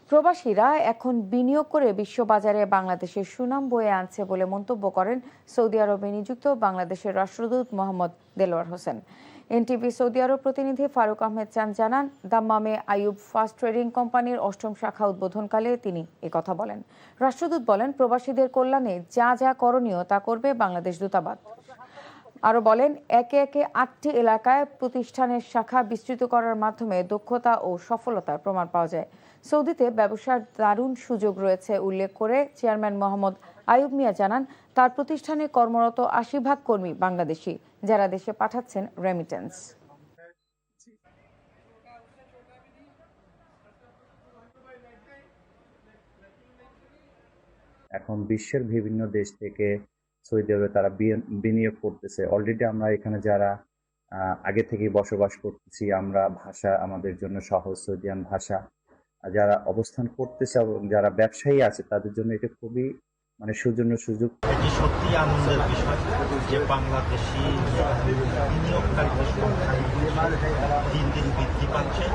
প্রবাসীরা এখন বিনিয়োগ করে বিশ্ববাজারে বাংলাদেশের সুনাম বয়ে আনছে বলে মন্তব্য করেন সৌদি আরবে নিযুক্ত বাংলাদেশের রাষ্ট্রদূত মোহাম্মদ দেলোয়ার হোসেন। এনটিভি সৌদি আরব প্রতিনিধি ফারুক আহমেদ চান জানান, দাম্মামে আইয়ুব ফাস্ট ট্রেডিং কোম্পানির ৮ম শাখা উদ্বোধনকালে তিনি একথা বলেন। রাষ্ট্রদূত বলেন, প্রবাসীদের কল্যাণে যা যা করণীয় তা করবে বাংলাদেশ দূতাবাস। আরও বলেন, একে একে ৮টি এলাকায় প্রতিষ্ঠানের শাখা বিস্তৃত করার মাধ্যমে দক্ষতা ও সফলতার প্রমাণ পাওয়া যায়। সৌদিতে ব্যবসার দারুণ সুযোগ রয়েছে উল্লেখ করে চেয়ারম্যান মোহাম্মদ আইয়ুব মিয়া জানান, তার প্রতিষ্ঠানে কর্মরত ৮০% কর্মী বাংলাদেশি, যারা দেশে পাঠাচ্ছেন রেমিটেন্স। এখন বিশ্বের বিভিন্ন দেশ থেকে সৌদি আরবে তারা বিনিয়োগ করতেছে। অলরেডি আমরা এখানে যারা আগে থেকেই বসবাস করতেছি, আমরা ভাষা আমাদের জন্য সহজ, সৌদিয়ান ভাষা। যারা অবস্থান করতেছে এবং যারা ব্যবসায়ী আছে তাদের জন্য এটা খুবই সুজন্য সুযোগ। এটি সত্যি আনন্দের বিষয় যে বাংলাদেশি বিনিয়োগকারীদের সংখ্যা দিন দিন বৃদ্ধি পাচ্ছে।